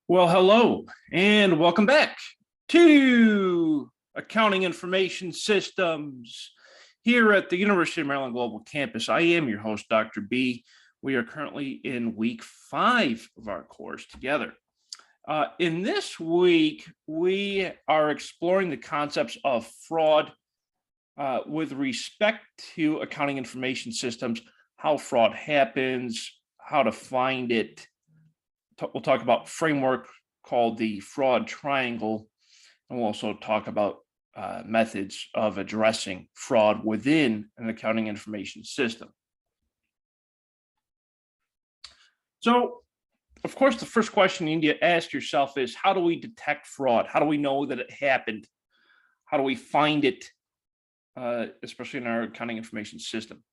Well, hello and welcome back to Accounting Information Systems here at the University of Maryland Global Campus. I am your host, Dr. B. We are currently in week 5 of our course together. In this week, we are exploring the concepts of fraud with respect to accounting information systems, how fraud happens, how to find it. We'll talk about framework called the fraud triangle, and we'll also talk about methods of addressing fraud within an accounting information system. So, of course, the first question you need to ask yourself is, how do we detect fraud? How do we know that it happened? How do we find it, especially in our accounting information system?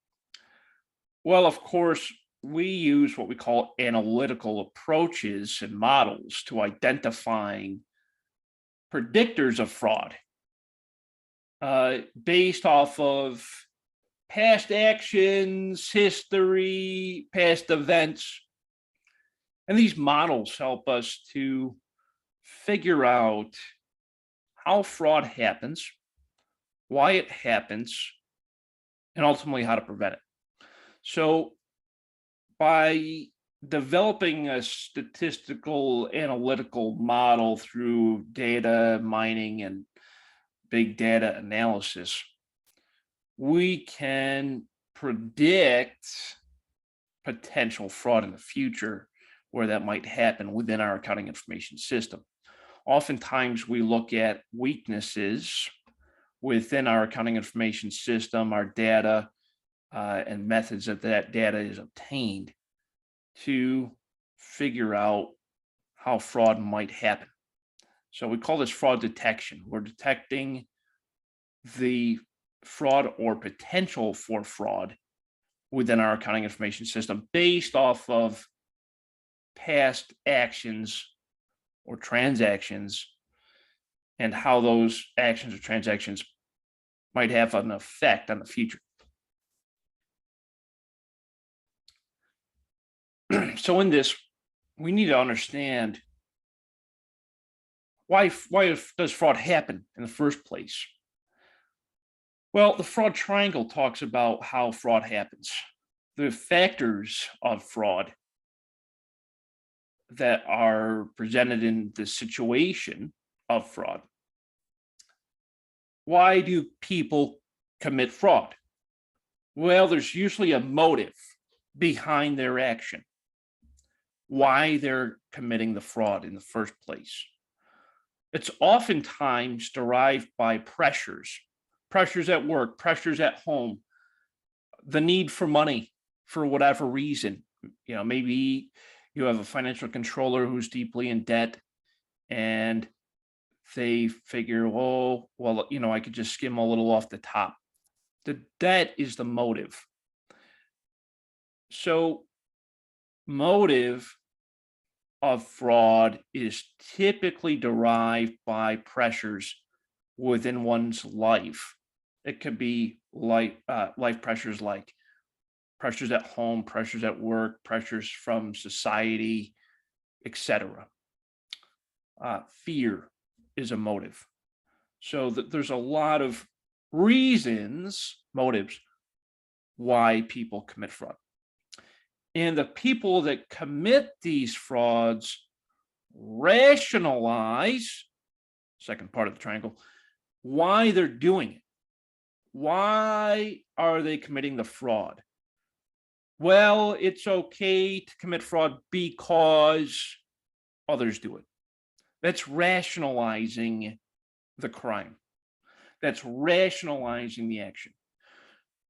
Well, of course, we use what we call analytical approaches and models to identifying predictors of fraud based off of past actions, history, past events. And these models help us to figure out how fraud happens, why it happens, and ultimately how to prevent it. So by developing a statistical analytical model through data mining and big data analysis, we can predict potential fraud in the future where that might happen within our accounting information system. Oftentimes we look at weaknesses within our accounting information system, our data, and methods that data is obtained to figure out how fraud might happen. So we call this fraud detection. We're detecting the fraud or potential for fraud within our accounting information system based off of past actions or transactions and how those actions or transactions might have an effect on the future. So in this, we need to understand why does fraud happen in the first place? Well, the fraud triangle talks about how fraud happens. The factors of fraud that are presented in the situation of fraud. Why do people commit fraud? Well, there's usually a motive behind their action, why they're committing the fraud in the first place. It's oftentimes derived by pressures at work, pressures at home, the need for money for whatever reason. You know, maybe you have a financial controller who's deeply in debt and they figure, oh, well, you know, I could just skim a little off the top. The debt is the motive. So motive of fraud is typically derived by pressures within one's life. It could be life pressures like pressures at home, pressures at work, pressures from society, etc. Fear is a motive. So there's a lot of reasons, motives, why people commit fraud. And the people that commit these frauds rationalize, second part of the triangle, why they're doing it. Why are they committing the fraud? Well, it's okay to commit fraud because others do it. That's rationalizing the crime. That's rationalizing the action.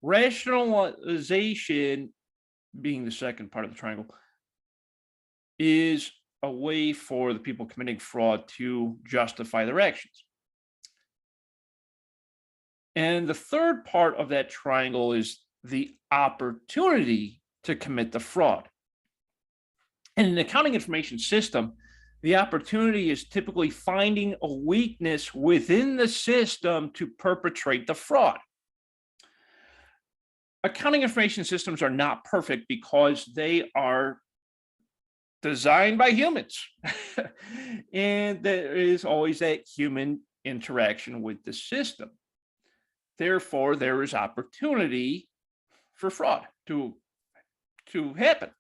Rationalization, being the second part of the triangle, is a way for the people committing fraud to justify their actions. And the third part of that triangle is the opportunity to commit the fraud. And in an accounting information system, the opportunity is typically finding a weakness within the system to perpetrate the fraud. Accounting information systems are not perfect because they are designed by humans. And there is always that human interaction with the system. Therefore, there is opportunity for fraud to happen.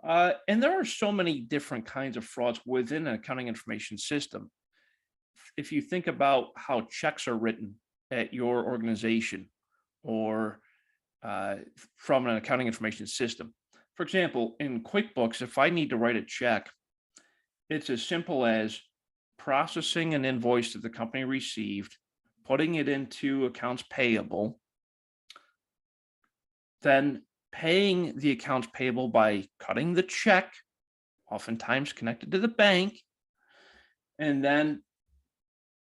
And there are so many different kinds of frauds within an accounting information system. If you think about how checks are written at your organization or from an accounting information system. For example, in QuickBooks, if I need to write a check, it's as simple as processing an invoice that the company received, putting it into accounts payable, then paying the accounts payable by cutting the check, oftentimes connected to the bank, and then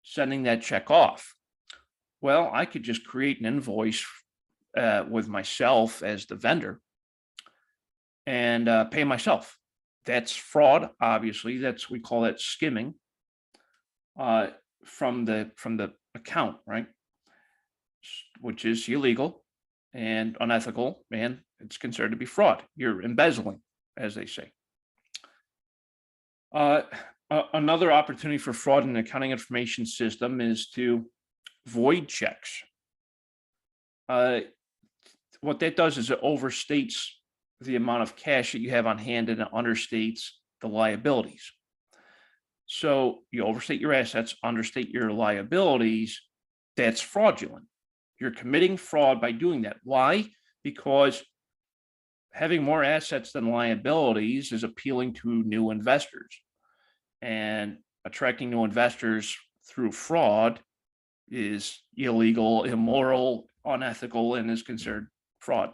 sending that check off. Well, I could just create an invoice with myself as the vendor and pay myself. That's fraud, obviously. We call that skimming from the account, right? Which is illegal and unethical, and it's considered to be fraud. You're embezzling, as they say. Another opportunity for fraud in the accounting information system is to void checks. What that does is it overstates the amount of cash that you have on hand and it understates the liabilities. So you overstate your assets, understate your liabilities. That's fraudulent. You're committing fraud by doing that. Why? Because having more assets than liabilities is appealing to new investors. And attracting new investors through fraud is illegal, immoral, unethical, and is considered fraud.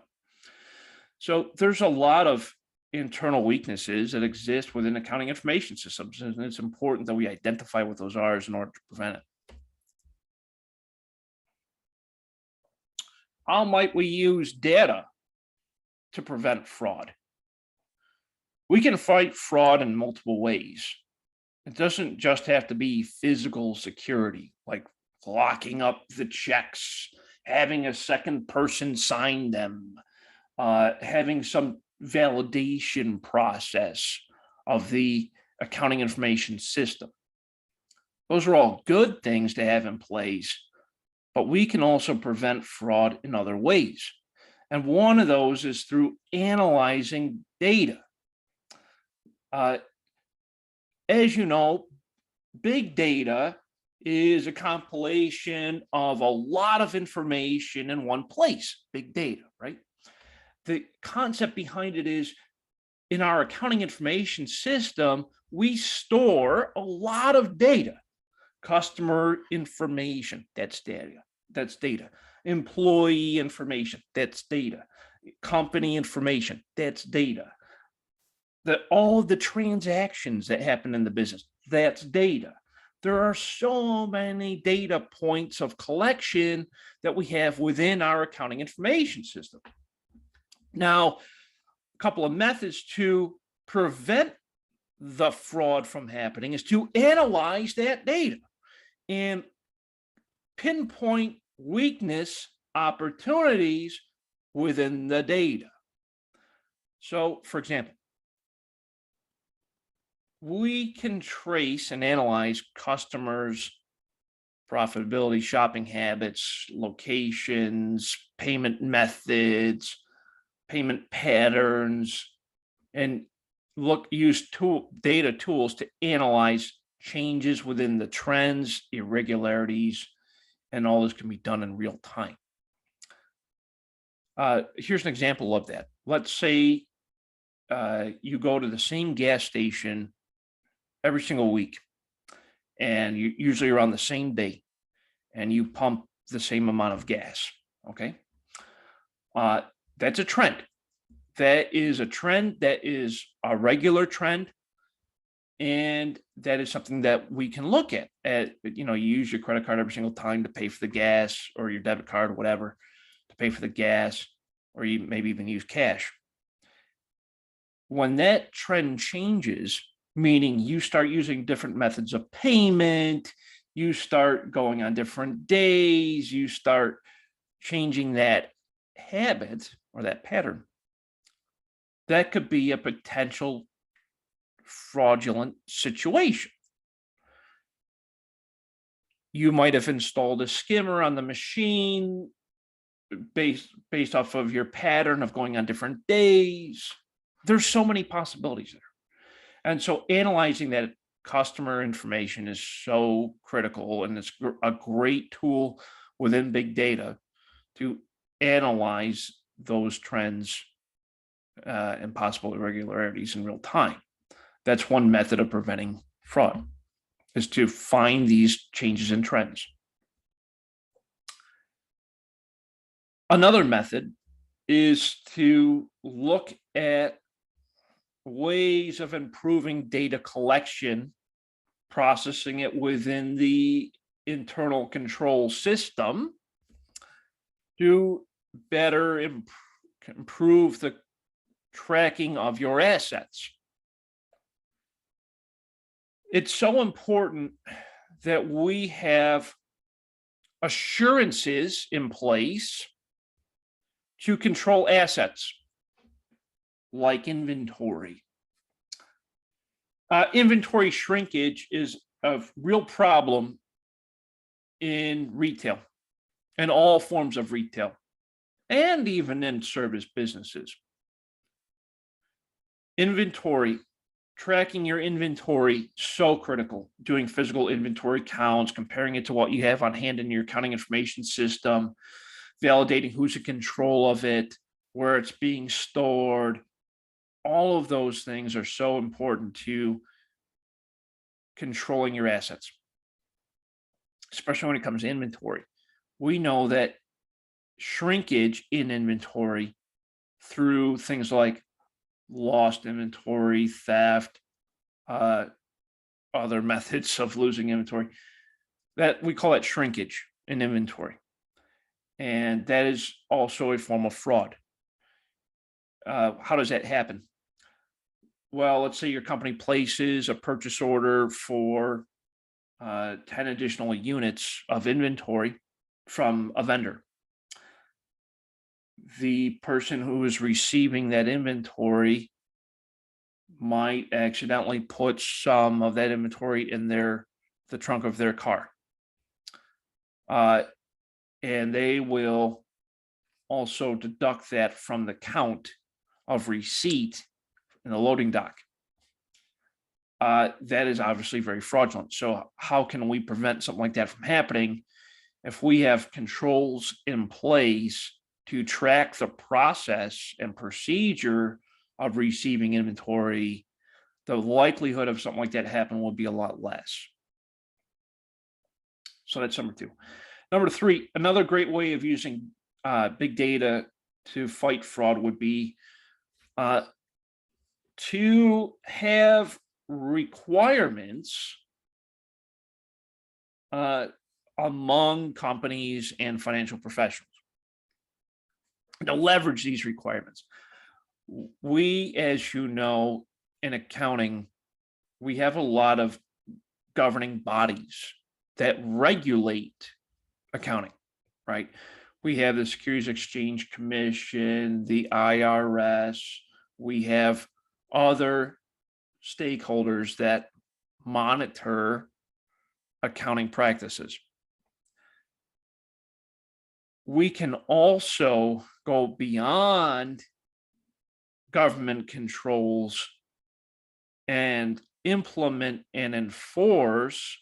So there's a lot of internal weaknesses that exist within accounting information systems, and it's important that we identify what those are in order to prevent it. How might we use data to prevent fraud? We can fight fraud in multiple ways. It doesn't just have to be physical security, like locking up the checks, having a second person sign them, having some validation process of the accounting information system. Those are all good things to have in place, but we can also prevent fraud in other ways. And one of those is through analyzing data. As you know, big data is a compilation of a lot of information in one place, big data, right? The concept behind it is in our accounting information system, we store a lot of data. Customer information, that's data. That's data. Employee information, that's data. Company information, that's data. All of the transactions that happen in the business, that's data. There are so many data points of collection that we have within our accounting information system. Now, a couple of methods to prevent the fraud from happening is to analyze that data and pinpoint weakness opportunities within the data. So, for example, we can trace and analyze customers' profitability, shopping habits, locations, payment methods, payment patterns, and use data tools to analyze changes within the trends, irregularities, and all this can be done in real time. Here's an example of that. Let's say you go to the same gas station every single week, and you usually are on the same day, and you pump the same amount of gas. Okay, that's a trend. That is a trend. That is a regular trend, and that is something that we can look at. You use your credit card every single time to pay for the gas, or your debit card, or whatever, to pay for the gas, or you maybe even use cash. When that trend changes, meaning you start using different methods of payment, you start going on different days, you start changing that habit or that pattern, that could be a potential fraudulent situation. You might have installed a skimmer on the machine based off of your pattern of going on different days. There's so many possibilities there. And so analyzing that customer information is so critical, and it's a great tool within big data to analyze those trends and possible irregularities in real time. That's one method of preventing fraud, is to find these changes in trends. Another method is to look at ways of improving data collection, processing it within the internal control system to better improve the tracking of your assets. It's so important that we have assurances in place to control assets like inventory. Inventory shrinkage is a real problem in retail and all forms of retail, and even in service businesses. Inventory, tracking your inventory, so critical. Doing physical inventory counts, comparing it to what you have on hand in your accounting information system, validating who's in control of it, where it's being stored. All of those things are so important to controlling your assets, especially when it comes to inventory. We know that shrinkage in inventory through things like lost inventory, theft, other methods of losing inventory, that we call it shrinkage in inventory. And that is also a form of fraud. How does that happen? Well, let's say your company places a purchase order for 10 additional units of inventory from a vendor. The person who is receiving that inventory might accidentally put some of that inventory in the trunk of their car. And they will also deduct that from the count of receipt in the loading dock. That is obviously very fraudulent. So how can we prevent something like that from happening? If we have controls in place to track the process and procedure of receiving inventory, the likelihood of something like that happening will be a lot less. So that's number two. Number three, another great way of using big data to fight fraud would be to have requirements among companies and financial professionals to leverage these requirements. We, as you know, in accounting, we have a lot of governing bodies that regulate accounting, right? We have the Securities Exchange Commission, the IRS, we have other stakeholders that monitor accounting practices. We can also go beyond government controls and implement and enforce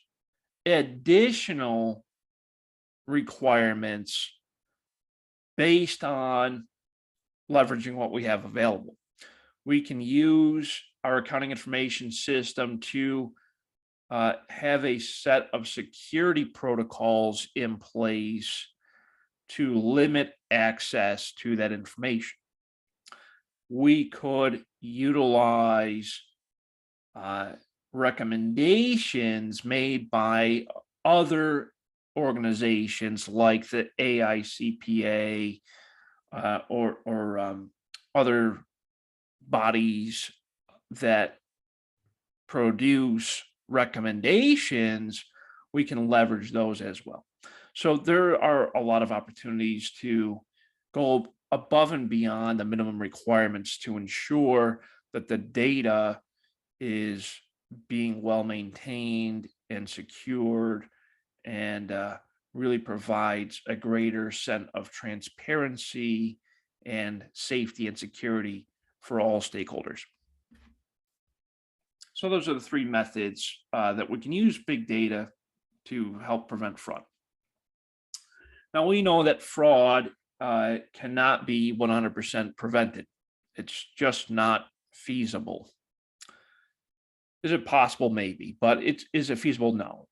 additional requirements based on leveraging what we have available. We can use our accounting information system to have a set of security protocols in place to limit access to that information. We could utilize recommendations made by other organizations like the AICPA or other bodies that produce recommendations. We can leverage those as well. So there are a lot of opportunities to go above and beyond the minimum requirements to ensure that the data is being well maintained and secured, and really provides a greater sense of transparency and safety and security for all stakeholders. So those are the three methods that we can use big data to help prevent fraud. Now, we know that fraud cannot be 100% prevented. It's just not feasible. Is it possible? Maybe, but is it feasible? No.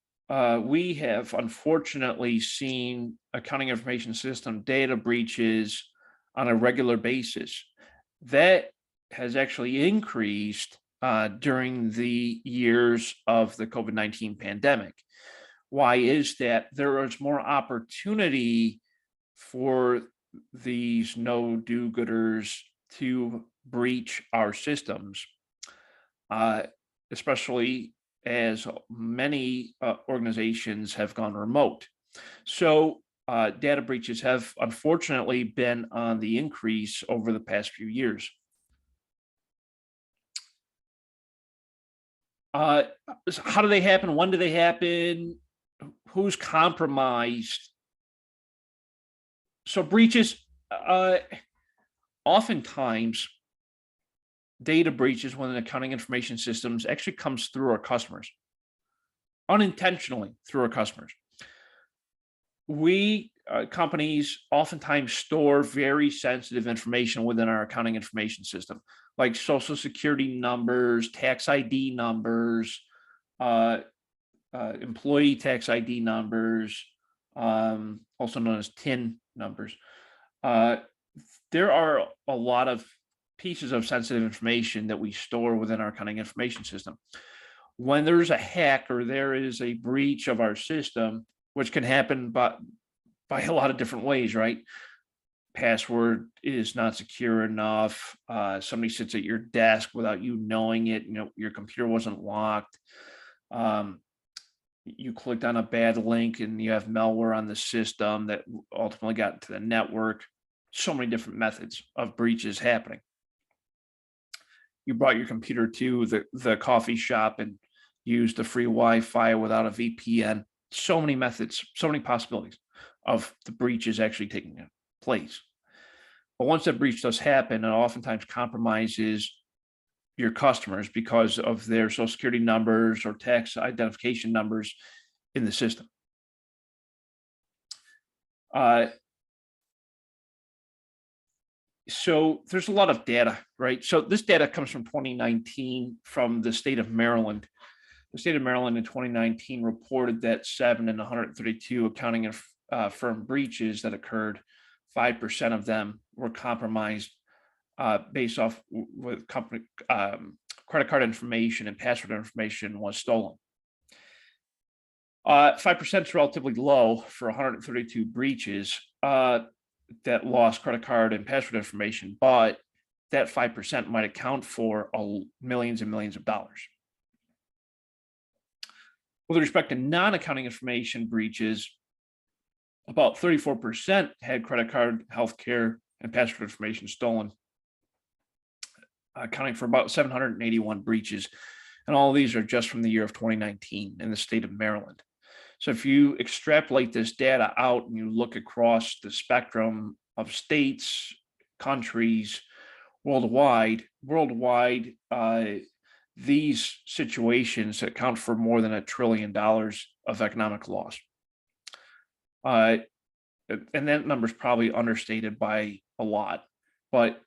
We have unfortunately seen accounting information system data breaches on a regular basis. That has actually increased during the years of the COVID-19 pandemic. Why is that? There is more opportunity for these no-do-gooders to breach our systems, especially as many organizations have gone remote. So data breaches have unfortunately been on the increase over the past few years. How do they happen? When do they happen? Who's compromised? So breaches, oftentimes data breaches within accounting information systems actually comes through our customers, unintentionally through our customers. We companies oftentimes store very sensitive information within our accounting information system, like social security numbers, tax ID numbers, employee tax ID numbers, also known as TIN numbers. There are a lot of pieces of sensitive information that we store within our accounting information system. When there's a hack or there is a breach of our system, which can happen by a lot of different ways, right? Password is not secure enough. Somebody sits at your desk without you knowing it. Your computer wasn't locked. You clicked on a bad link and you have malware on the system that ultimately got into the network. So many different methods of breaches happening. You brought your computer to the coffee shop and used the free Wi-Fi without a VPN. So many methods, so many possibilities of the breaches actually taking place. But once that breach does happen, it oftentimes compromises your customers because of their social security numbers or tax identification numbers in the system. So there's a lot of data, right? So this data comes from 2019 from the state of Maryland. The state of Maryland in 2019 reported that 7 in 132 accounting firm breaches that occurred, 5% of them were compromised based off with company credit card information and password information was stolen. 5% is relatively low for 132 breaches that lost credit card and password information, but that 5% might account for millions and millions of dollars. With respect to non-accounting information breaches, about 34% had credit card, healthcare, and password information stolen, accounting for about 781 breaches. And all of these are just from the year of 2019 in the state of Maryland. So if you extrapolate this data out and you look across the spectrum of states, countries, worldwide, these situations account for more than $1 trillion of economic loss. And that number is probably understated by a lot. But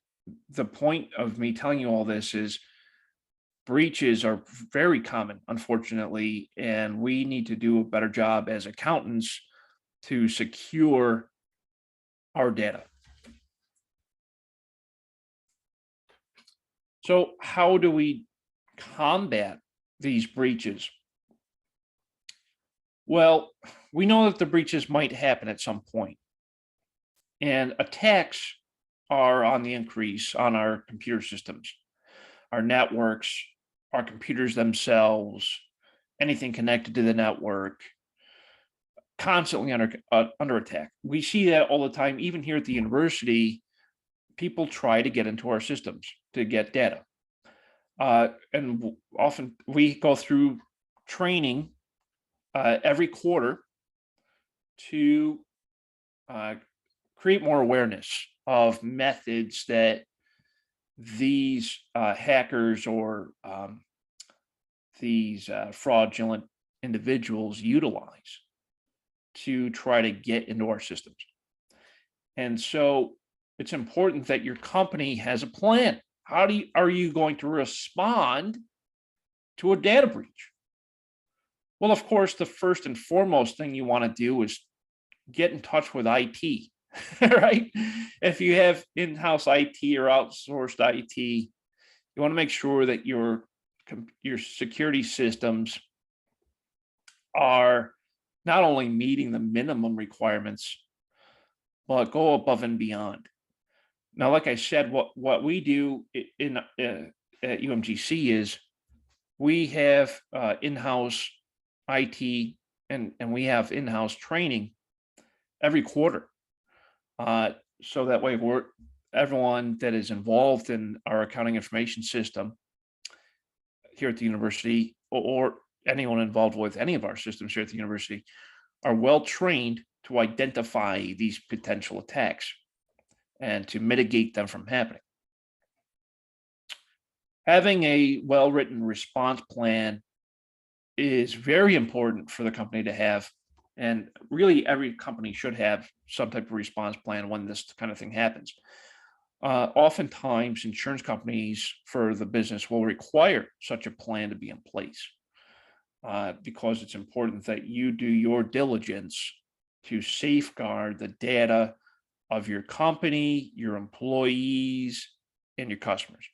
the point of me telling you all this is breaches are very common, unfortunately, and we need to do a better job as accountants to secure our data. So how do we combat these breaches? Well, we know that the breaches might happen at some point, and attacks are on the increase on our computer systems, our networks, our computers themselves, anything connected to the network, constantly under attack. We see that all the time, even here at the university. people try to get into our systems to get data. And often we go through training every quarter to create more awareness of methods that these hackers or these fraudulent individuals utilize to try to get into our systems. And so it's important that your company has a plan. Are you going to respond to a data breach? Well, of course, the first and foremost thing you want to do is get in touch with IT, right? If you have in-house IT or outsourced IT, you want to make sure that your security systems are not only meeting the minimum requirements, but go above and beyond. Now, like I said, what we do in at UMGC is we have in-house IT and we have in-house training every quarter. So that way everyone that is involved in our accounting information system here at the university, or anyone involved with any of our systems here at the university, are well trained to identify these potential attacks and to mitigate them from happening. Having a well-written response plan is very important for the company to have. And really every company should have some type of response plan when this kind of thing happens. Oftentimes insurance companies for the business will require such a plan to be in place because it's important that you do your diligence to safeguard the data of your company, your employees, and your customers.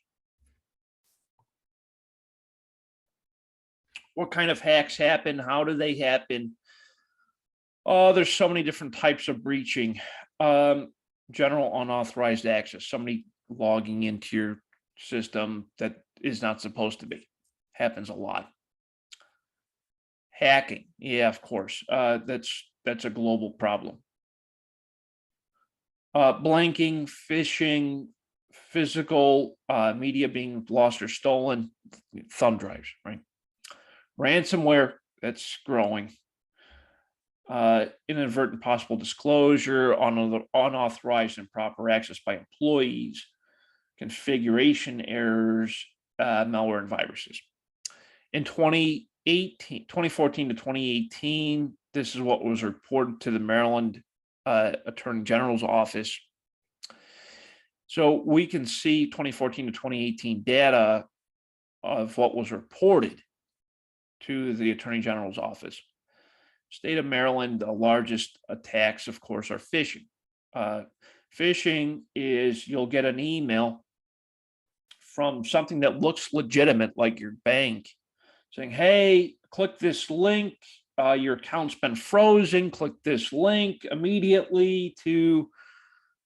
What kind of hacks happen? How do they happen? Oh, there's so many different types of breaching. General unauthorized access, somebody logging into your system that is not supposed to be. Happens a lot. Hacking, yeah, of course. That's a global problem. Blanking, phishing, physical media being lost or stolen, thumb drives, right? Ransomware, that's growing. Inadvertent possible disclosure, unauthorized and improper access by employees, configuration errors, malware and viruses. In 2014 to 2018, this is what was reported to the Maryland Attorney General's office. So we can see 2014 to 2018 data of what was reported to the Attorney General's office. State of Maryland, the largest attacks, of course, are phishing. Phishing is you'll get an email from something that looks legitimate, like your bank, saying, hey, click this link. Your account's been frozen. Click this link immediately to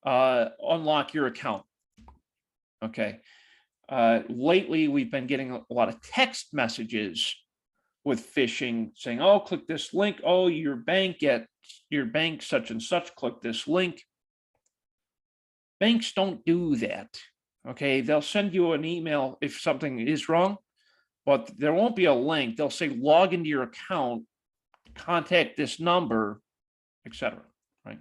unlock your account. Okay. Lately, we've been getting a lot of text messages with phishing saying, oh, click this link. Oh, your bank such and such, click this link. Banks don't do that. Okay. They'll send you an email if something is wrong, but there won't be a link. They'll say, log into your account, contact this number, etc. Right.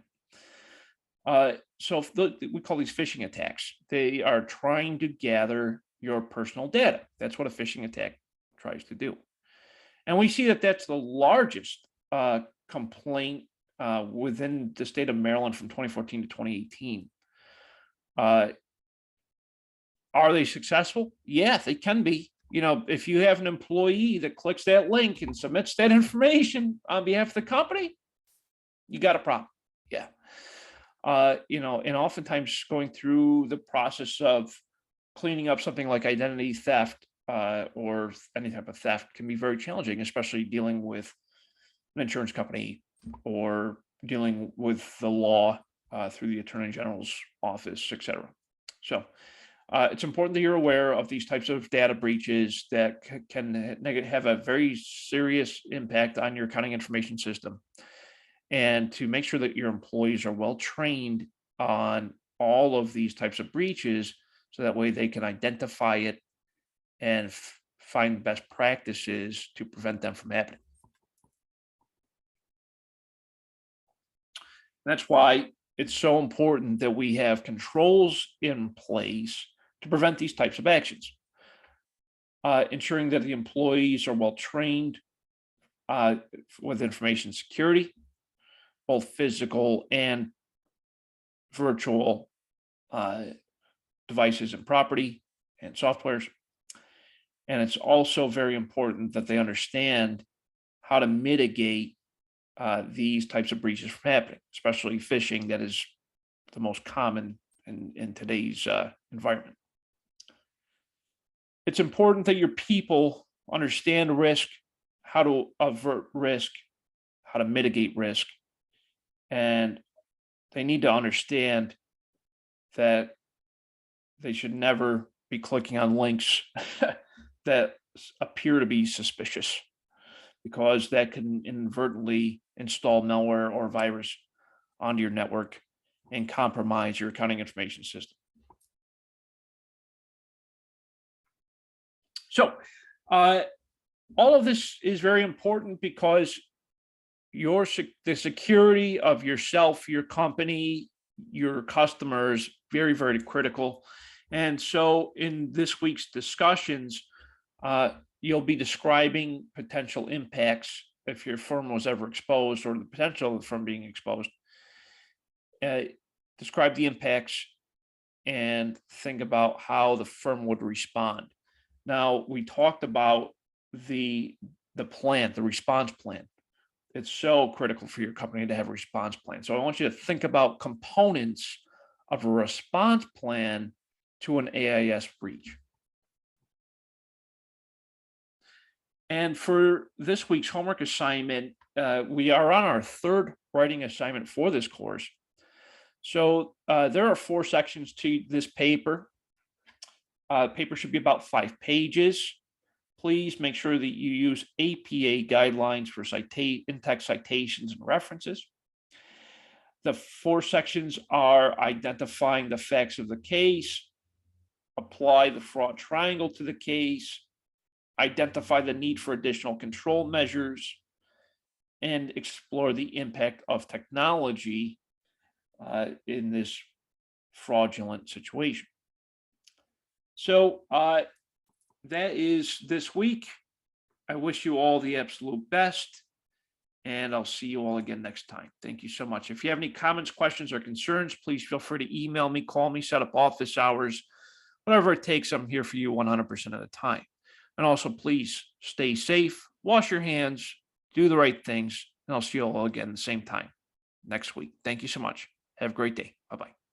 So we call these phishing attacks. They are trying to gather your personal data. That's what a phishing attack tries to do. And we see that that's the largest complaint within the state of Maryland from 2014 to 2018. Are they successful? Yeah, they can be. You know, if you have an employee that clicks that link and submits that information on behalf of the company, you got a problem. Yeah. You know, and oftentimes going through the process of cleaning up something like identity theft or any type of theft can be very challenging, especially dealing with an insurance company or dealing with the law through the Attorney General's office, etc. So it's important that you're aware of these types of data breaches that can have a very serious impact on your accounting information system, and to make sure that your employees are well trained on all of these types of breaches so that way they can identify it and find best practices to prevent them from happening. That's why it's so important that we have controls in place to prevent these types of actions. Ensuring that the employees are well trained with information security, both physical and virtual devices and property and softwares. And it's also very important that they understand how to mitigate these types of breaches from happening, especially phishing, that is the most common in today's environment. It's important that your people understand risk, how to avert risk, how to mitigate risk, and they need to understand that they should never be clicking on links that appear to be suspicious, because that can inadvertently install malware or virus onto your network and compromise your accounting information system. So all of this is very important because the security of yourself, your company, your customers, very, very critical. And so in this week's discussions, you'll be describing potential impacts if your firm was ever exposed, or the potential of the firm being exposed. Describe the impacts and think about how the firm would respond. Now, we talked about the plan, the response plan. It's so critical for your company to have a response plan. So I want you to think about components of a response plan to an AIS breach. And for this week's homework assignment, we are on our third writing assignment for this course. So there are 4 sections to this paper. Paper should be about 5 pages. Please make sure that you use APA guidelines for in-text citations and references. The 4 sections are identifying the facts of the case, apply the fraud triangle to the case, identify the need for additional control measures, and explore the impact of technology in this fraudulent situation. So that is this week. I wish you all the absolute best, and I'll see you all again next time. Thank you so much. If you have any comments, questions, or concerns, please feel free to email me, call me, set up office hours, whatever it takes. I'm here for you 100% of the time. And also, please stay safe, wash your hands, do the right things, and I'll see you all again the same time next week. Thank you so much. Have a great day. Bye-bye.